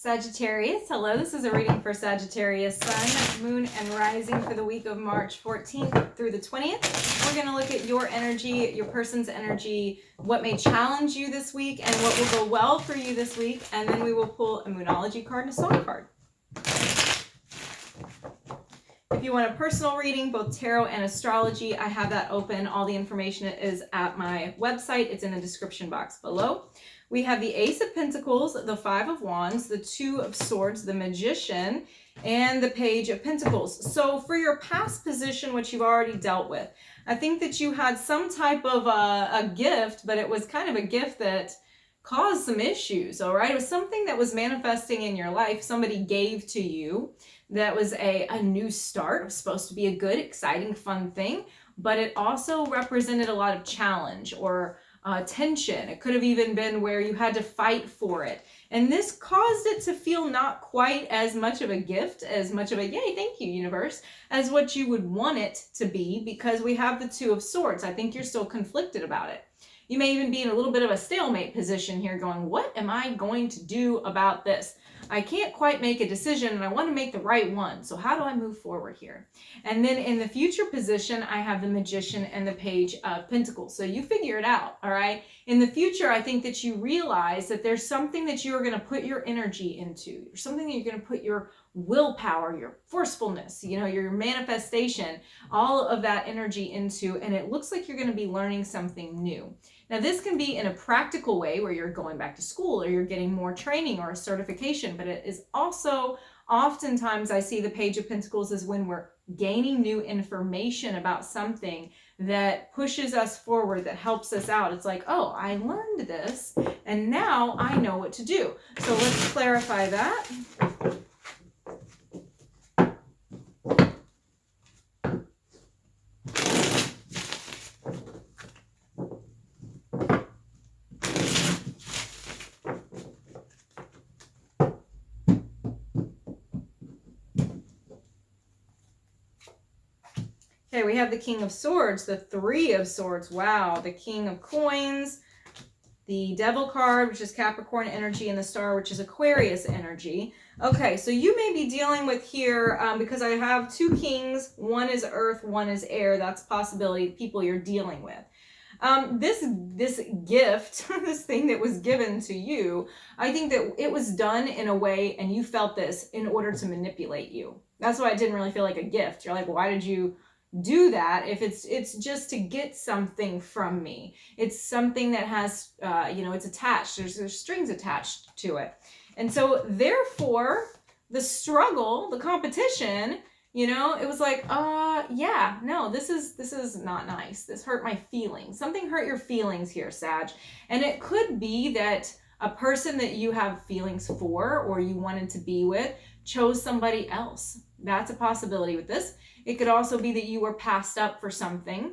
Sagittarius, hello. This is a reading for Sagittarius, Sun, Moon, and Rising for the week of March 14th through the 20th. We're going to look at your energy, your person's energy, what may challenge you this week, and what will go well for you this week. And then we will pull a Moonology card and a song card. If you want a personal reading, both tarot and astrology, I have that open. All the information is at my website. It's in the description box below. We have the Ace of Pentacles, the Five of Wands, the Two of Swords, the Magician, and the Page of Pentacles. So for your past position, which you've already dealt with, I think that you had some type of a gift, but it was kind of a gift that caused some issues, all right? It was something that was manifesting in your life. Somebody gave to you that was a new start. It was supposed to be a good, exciting, fun thing, but it also represented a lot of challenge or tension. It could have even been where you had to fight for it. And this caused it to feel not quite as much of a gift, as much of a, yay, thank you, universe, as what you would want it to be, because we have the Two of Swords. I think you're still conflicted about it. You may even be in a little bit of a stalemate position here going, what am I going to do about this? I can't quite make a decision and I want to make the right one. So how do I move forward here? And then in the future position, I have the Magician and the Page of Pentacles. So you figure it out, all right? In the future, I think that you realize that there's something that you are going to put your energy into. There's something that you're going to put your willpower, your forcefulness, you know, your manifestation, all of that energy into, and it looks like you're going to be learning something new. Now, this can be in a practical way where you're going back to school or you're getting more training or a certification, but it is also oftentimes I see the Page of Pentacles is when we're gaining new information about something that pushes us forward, that helps us out. It's like, oh, I learned this and now I know what to do. So let's clarify that. Okay, we have the King of Swords, the Three of Swords. Wow, the King of Coins, the Devil card, which is Capricorn energy, and the Star, which is Aquarius energy. Okay, so you may be dealing with here, because I have two kings, one is earth, one is air. That's a possibility, people you're dealing with. This gift, this thing that was given to you, I think that it was done in a way, and you felt this in order to manipulate you. That's why it didn't really feel like a gift. You're like, well, why did you do that if it's just to get something from me? It's something that has it's attached, there's strings attached to it. And so therefore the struggle, the competition, it was like, yeah, no, this is not nice. This hurt my feelings. Something hurt your feelings here, Sag. And it could be that a person that you have feelings for or you wanted to be with chose somebody else. That's a possibility with this. It could also be that you were passed up for something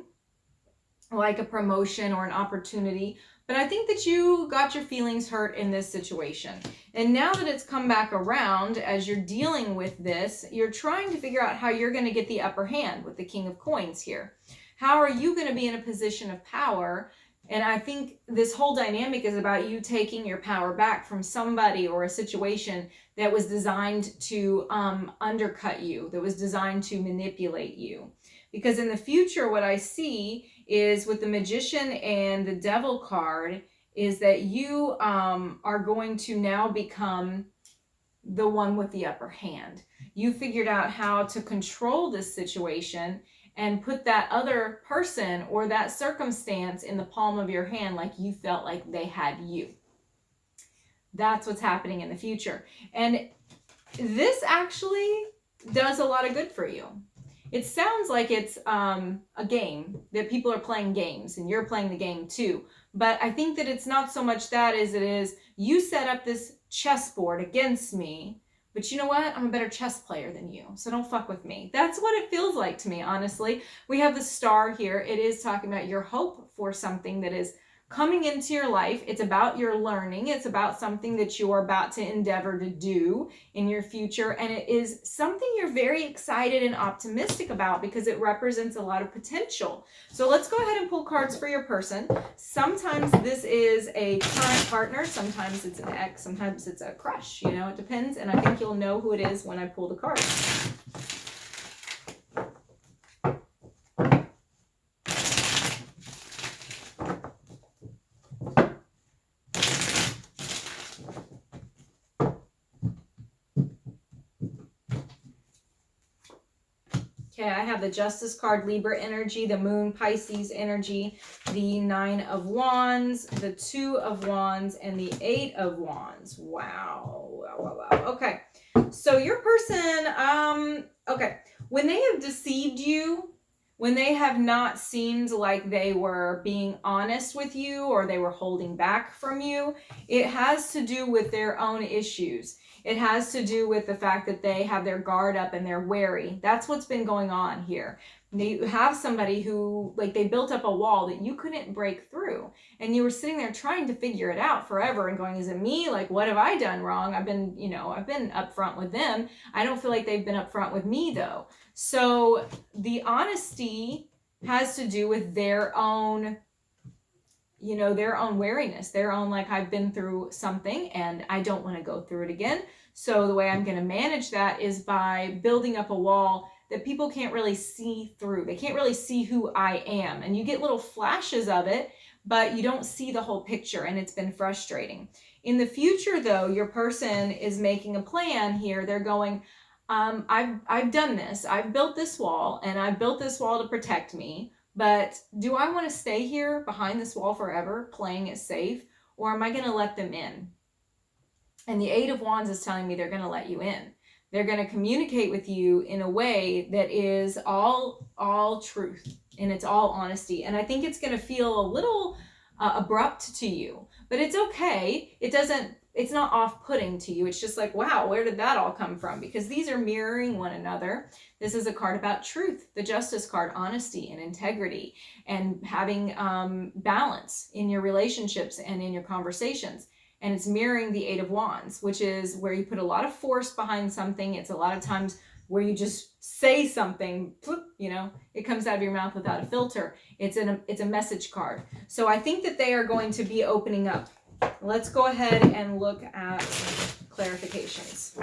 like a promotion or an opportunity. But I think that you got your feelings hurt in this situation. And now that it's come back around, as you're dealing with this, you're trying to figure out how you're going to get the upper hand with the King of Coins here. How are you going to be in a position of power? And I think this whole dynamic is about you taking your power back from somebody or a situation that was designed to undercut you, that was designed to manipulate you. Because in the future, what I see is with the Magician and the Devil card is that you are going to now become the one with the upper hand. You figured out how to control this situation and put that other person or that circumstance in the palm of your hand like you felt like they had you. That's what's happening in the future. And this actually does a lot of good for you. It sounds like it's a game, that people are playing games and you're playing the game too. But I think that it's not so much that as it is you set up this chessboard against me, but you know what? I'm a better chess player than you, so don't fuck with me. That's what it feels like to me, honestly. We have the Star here. It is talking about your hope for something that is coming into your life. It's about your learning. It's about something that you're about to endeavor to do in your future. And it is something you're very excited and optimistic about because it represents a lot of potential. So let's go ahead and pull cards for your person. Sometimes this is a current partner. Sometimes it's an ex. Sometimes it's a crush. You know, it depends. And I think you'll know who it is when I pull the cards. Okay, I have the Justice card, Libra energy, the Moon, Pisces energy, the 9 of Wands, the 2 of Wands, and the 8 of Wands. Wow. Wow. Okay, so your person, okay, when they have deceived you, when they have not seemed like they were being honest with you or they were holding back from you, it has to do with their own issues. It has to do with the fact that they have their guard up and they're wary. That's what's been going on here. You have somebody who, like, they built up a wall that you couldn't break through. And you were sitting there trying to figure it out forever and going, is it me? Like, what have I done wrong? I've been upfront with them. I don't feel like they've been upfront with me, though. So the honesty has to do with their own, their own wariness, their own, like, I've been through something and I don't want to go through it again. So the way I'm going to manage that is by building up a wall that people can't really see through. They can't really see who I am. And you get little flashes of it, but you don't see the whole picture, and it's been frustrating. In the future, though, your person is making a plan here. They're going, I've done this. I've built this wall, and I've built this wall to protect me. But do I want to stay here behind this wall forever, playing it safe, or am I going to let them in? And the 8 of Wands is telling me they're going to let you in. They're going to communicate with you in a way that is all truth, and it's all honesty. And I think it's going to feel a little abrupt to you, but it's okay. It's not off-putting to you. It's just like, wow, where did that all come from? Because these are mirroring one another. This is a card about truth, the Justice card, honesty and integrity, and having balance in your relationships and in your conversations. And it's mirroring the 8 of Wands, which is where you put a lot of force behind something. It's a lot of times where you just say something, it comes out of your mouth without a filter. It's a message card. So I think that they are going to be opening up. Let's go ahead and look at clarifications.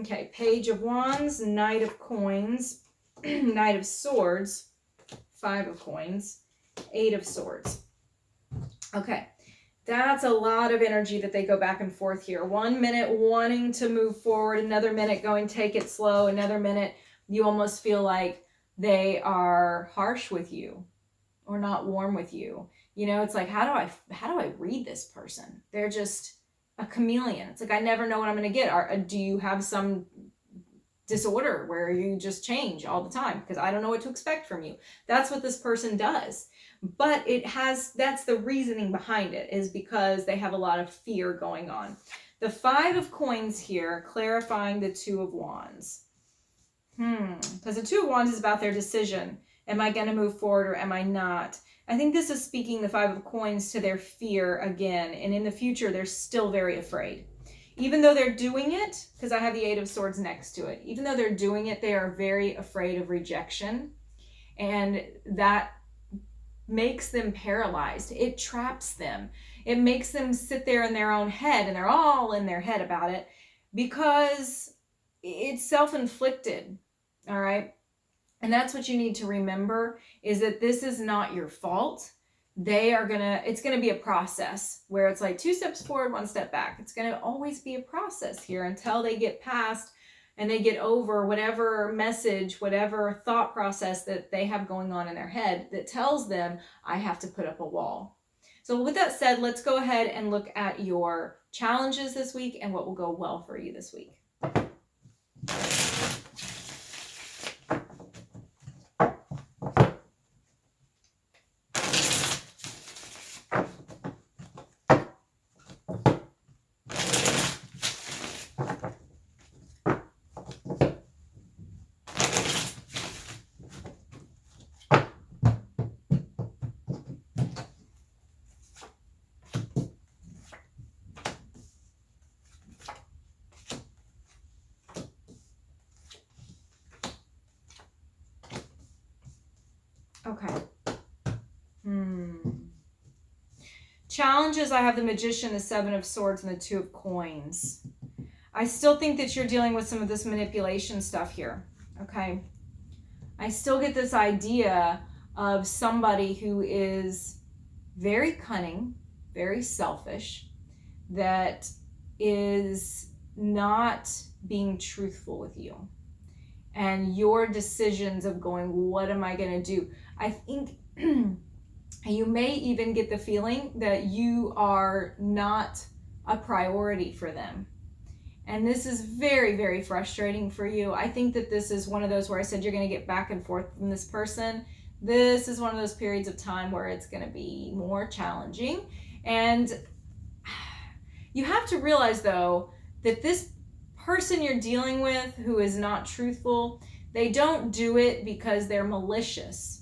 Okay, Page of Wands, Knight of Coins, Knight of Swords, 5 of Coins, 8 of Swords. Okay, that's a lot of energy that they go back and forth here. 1 minute wanting to move forward, another minute going take it slow, another minute you almost feel like they are harsh with you or not warm with you. It's like, how do I read this person? They're just a chameleon. It's like, I never know what I'm going to get. Do you have some disorder where you just change all the time? Because I don't know what to expect from you. That's what this person does. But that's the reasoning behind it, is because they have a lot of fear going on. The 5 of Coins here, clarifying the 2 of Wands. Because the 2 of Wands is about their decision. Am I going to move forward or am I not? I think this is speaking the 5 of Coins to their fear again. And in the future, they're still very afraid. Even though they're doing it, because I have the 8 of Swords next to it, even though they're doing it, they are very afraid of rejection. And that makes them paralyzed. It traps them. It makes them sit there in their own head, and they're all in their head about it because it's self-inflicted. All right. And that's what you need to remember, is that this is not your fault. It's going to be a process where it's like 2 steps forward, 1 step back. It's going to always be a process here until they get past and they get over whatever message, whatever thought process that they have going on in their head that tells them, I have to put up a wall. So with that said, let's go ahead and look at your challenges this week and what will go well for you this week. Okay. Challenges, I have the Magician, the Seven of Swords, and the Two of Coins. I still think that you're dealing with some of this manipulation stuff here, okay? I still get this idea of somebody who is very cunning, very selfish, that is not being truthful with you. And your decisions of going, what am I going to do? I think you may even get the feeling that you are not a priority for them. And this is very, very frustrating for you. I think that this is one of those where I said you're going to get back and forth from this person. This is one of those periods of time where it's going to be more challenging. And you have to realize, though, that this person you're dealing with who is not truthful, they don't do it because they're malicious.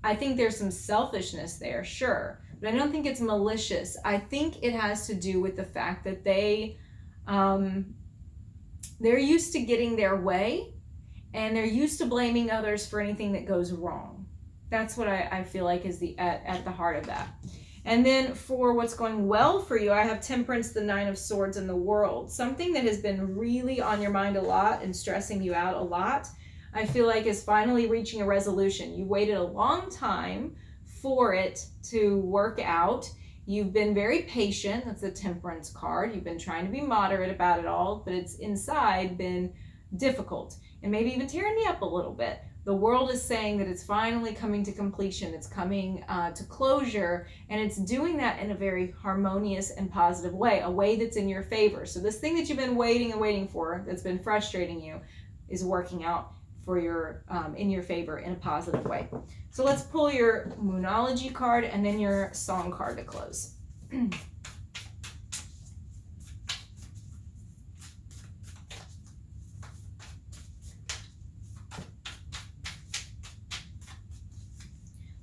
I think there's some selfishness there, sure, but I don't think it's malicious. I think it has to do with the fact that they're used to getting their way, and they're used to blaming others for anything that goes wrong. That's what I feel like is at the heart of that. And then for what's going well for you, I have Temperance, the Nine of Swords, and the World. Something that has been really on your mind a lot and stressing you out a lot, I feel like is finally reaching a resolution. You waited a long time for it to work out. You've been very patient. That's the Temperance card. You've been trying to be moderate about it all, but it's inside been difficult and maybe even tearing you up a little bit. The World is saying that it's finally coming to completion. It's coming to closure, and it's doing that in a very harmonious and positive way, a way that's in your favor. So this thing that you've been waiting and waiting for, that's been frustrating you, is working out for your in your favor in a positive way. So let's pull your Moonology card and then your Song card to close.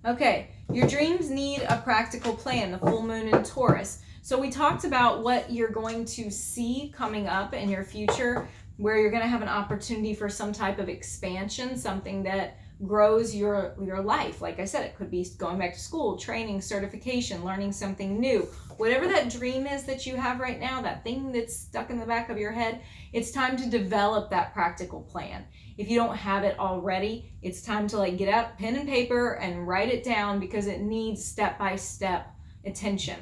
Okay, your dreams need a practical plan, the full moon in Taurus. So we talked about what you're going to see coming up in your future, where you're going to have an opportunity for some type of expansion, something that grows your life. Like I said, it could be going back to school, training, certification, learning something new. Whatever that dream is that you have right now, that thing that's stuck in the back of your head, it's time to develop that practical plan. If you don't have it already, it's time to get out pen and paper and write it down, because it needs step-by-step attention.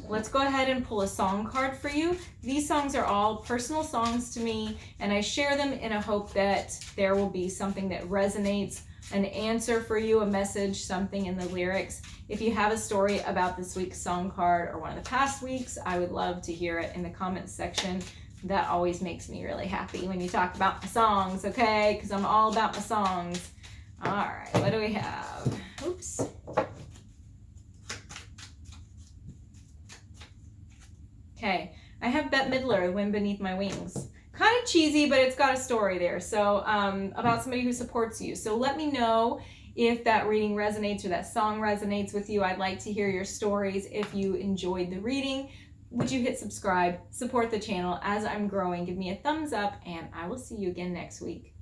Let's go ahead and pull a song card for you. These songs are all personal songs to me, and I share them in a hope that there will be something that resonates, an answer for you, a message, something in the lyrics. If you have a story about this week's song card or one of the past weeks, I would love to hear it in the comments section. That always makes me really happy when you talk about my songs, okay? Because I'm all about my songs. All right, what do we have? Oops. Okay, I have Bette Midler, Wind Beneath My Wings. Kind of cheesy, but it's got a story there. So about somebody who supports you. So let me know if that reading resonates or that song resonates with you. I'd like to hear your stories. If you enjoyed the reading, would you hit subscribe, support the channel as I'm growing, give me a thumbs up, and I will see you again next week.